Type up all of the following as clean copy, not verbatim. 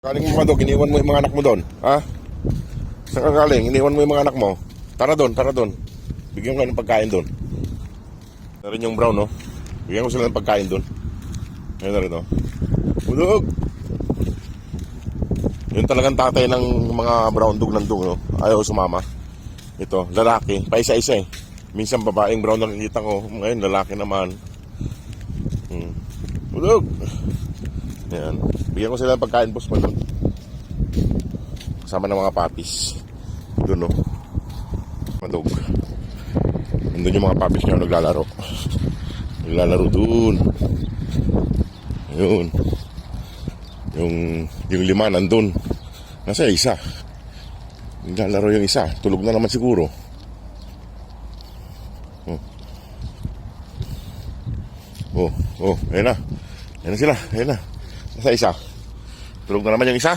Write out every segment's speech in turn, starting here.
Galing mo Madog, iniwan mo yung mga anak mo doon. Ha? Saan ka galing? Iniwan mo yung mga anak mo. Tara doon, tara doon. Bigyan ko ng pagkain doon. Narin yung brown, no? Bigyan ko sila ng pagkain doon. Ayun na rin, no? Madog! Yun talagang tatay ng mga brown dog ng dog, no? Ayaw sumama. Ito, lalaki. Paisa-isa eh. Minsan babaeng brown nakikita ko. Ngayon, lalaki naman. Madog! Yan. Bigyan ko sila ng pagkain, boss, Madog. Kasama ng mga papis. Doon, no? Madog. Nandun yung mga papis niya naglalaro. Naglalaro doon. Ayun. Yung lima nandun. Nasa isa. Naglalaro yung isa. Tulog na naman siguro. Ayun na. Ayun na sila. Ayun na. Nasa isa. Tulog na naman yung isa.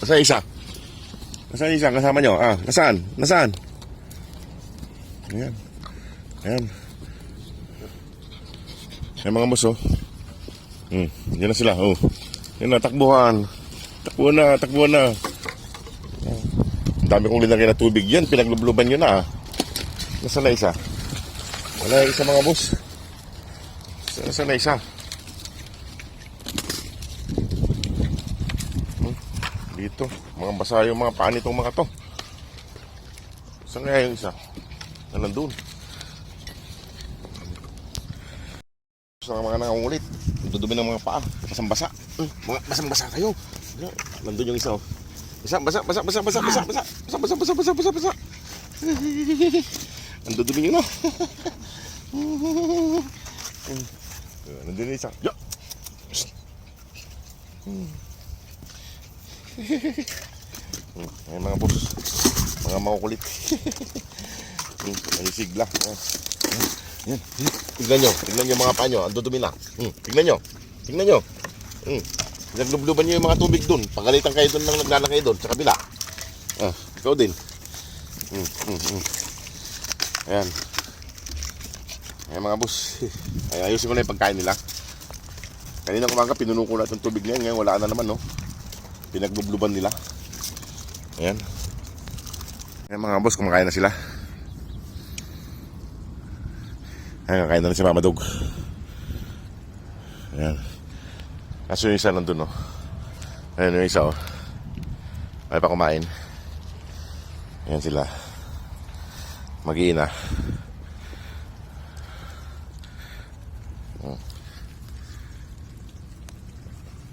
Nasa isa. Nasa isa kasama nyo. Nasaan? Nasaan? Ayan. Ayan. Ayan mga boss, oh. Diyan na sila, oh. Yan na, takbuhan. Takbuhan na, takbuhan na. Ang dami kong linagay na tubig yan. Pinaglubluban nyo na, ah. Nasaan na isa? Wala yung isa mga boss. Nasaan na isa? Dito, mga basa yung mga paa nitong mga to. Saan kaya yung isa? Na nandun. Sa mga nangangulit, dudumi ng mga paa, basang-basa. Mga basang-basa kayo. Nandun yung isa, oh. Isa, basa. Ang dudumi nyo, no? Nandun yung isa. Ay mga boss, mga makukulit. May sigla. Yan. Tignan nyo mga paa nyo, ang dudumi na. Tignan nyo. Naglubluban nyo yung mga tubig dun. Pagalitan kayo dun nang naglalakay dun sa kabila. Ikaw din. Ayan. Ayan mga boss. Ay, ayusin ko na yung pagkain nila. Kanina umaga pinuno ko na itong tubig na yan. Ngayon wala na naman, no? Pinaglubluban nila. Ayan. Ayan mga boss, kumakain na sila. Ayan, kakain na rin si Mama Dog. Ayan. Kaso yung isa nandun, no? Ayan yung isa, oh. Ay pa kumain. Ayan sila. Mag-iina.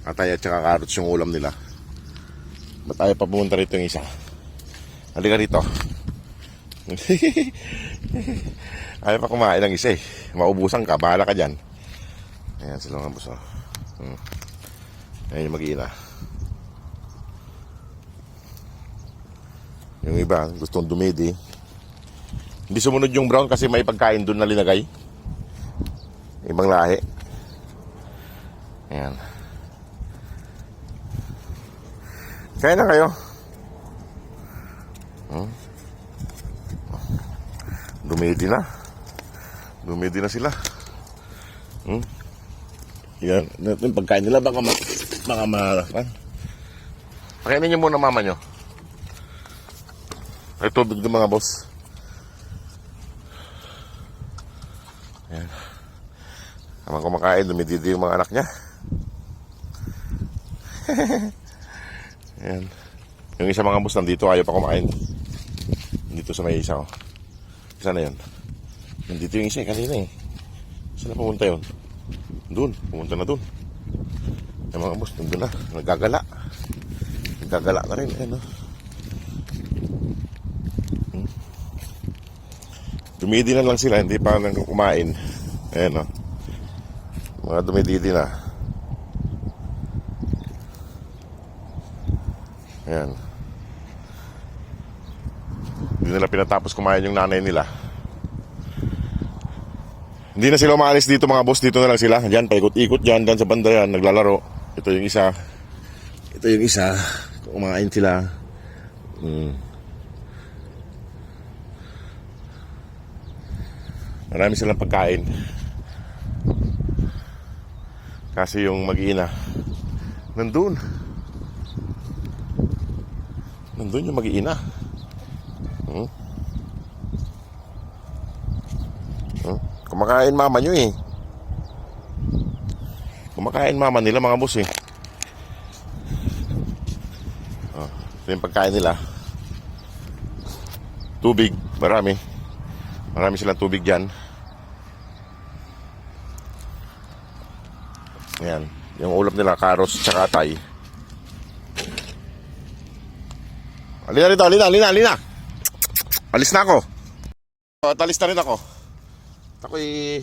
Atay at saka carrots yung ulam nila. Ba't tayo pa pumunta rito yung isa? Halika rito. Ayaw pa kumain ng isa eh. Maubusan ka, bahala ka dyan. Ayan sila mga buso. Ayan yung mag-iina. Yung iba gustong dumidi. Hindi sumunod yung brown kasi may pagkain doon na linagay. Ibang lahi. Ayan. Kaya na kayo. Dumidi na sila. Yan. Yung pagkain nila baka maharapan. Pakainin nyo muna mama nyo. Ay tubig ng mga boss. Yan. Habang kumakain, dumididi yung mga anak niya. Yan. Yung isa mga boss nandito, ayaw pa kumain. Dito sa may isa, oh. Isa na yun. Nandito yung isa kanina eh. Saan na pumunta yun? Doon, pumunta na doon. Yung mga boss, nandun na. Nagagala. Nagagala na rin. Ayan, oh. Dumidi na lang sila, hindi pa lang kumain. Ayan, oh. Mga dumididi na. Ayan. Hindi nila pinatapos kumain yung nanay nila. Hindi na sila umaalis dito mga boss. Dito na lang sila. Diyan, paikot-ikot dyan. Dyan sa banda yan, naglalaro. Ito yung isa. Ito yung isa. Kumain sila. Marami silang pagkain. Kasi yung mag-iina Nandun. Nandun yung mag-iina. Hmm? Hmm? Kumakain mama nyo eh. Kumakain mama nila mga boss eh. Oh, ito yung pagkain nila. Tubig, marami. Marami silang tubig dyan. Ayan. Yung ulam nila, karos, tsaka atay. Alina rito, alina. Alis na ako. At alis na rin ako. Ako'y...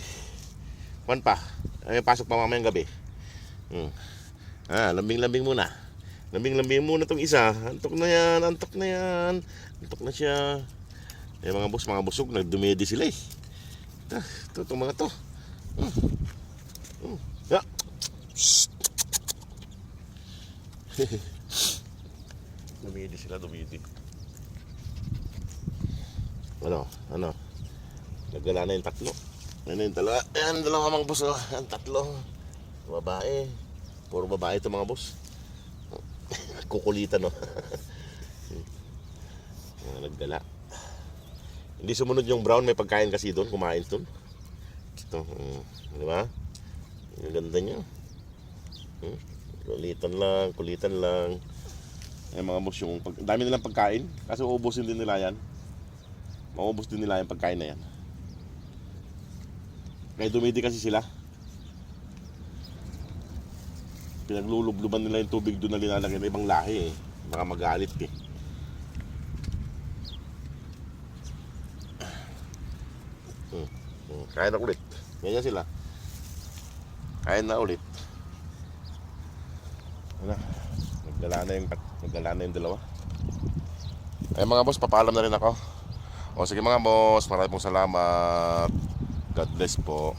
Juan pa. Ay, pasok pa mamayang gabi. Lambing-lambing muna. Lambing-lambing muna tong isa. Antok na yan. Antok na siya. Eh mga boss, mga busog, nagdumedi sila eh. Ito, itong mga to. Yeah. Dumidi sila. Ano? Nagala na yung tatlo. Ano yung dalawa? Ayan, dalawa mga boss. Ang tatlo. Babae. Puro babae ito mga boss. Kukulitan no. Nagdala. Hindi sumunod yung brown. May pagkain kasi doon. Kumain doon. Ito. Di ba? Yung ganda niya. Kulitan lang. Ay mga boss, yung dami nilang pagkain. Kasi uubusin din nila yan. Maubos din nila yung pagkain na yan. Kaya dumidi kasi sila. Pinaglulubluban nila yung tubig doon na linalagay ng ibang lahi eh. Baka magalit eh. Kain na ulit. Ganyan sila. Kain na ulit. Ano? Nagdala na yung dalawa. Ay mga boss, papaalam na rin ako. O sige mga boss, maraming salamat. God bless po.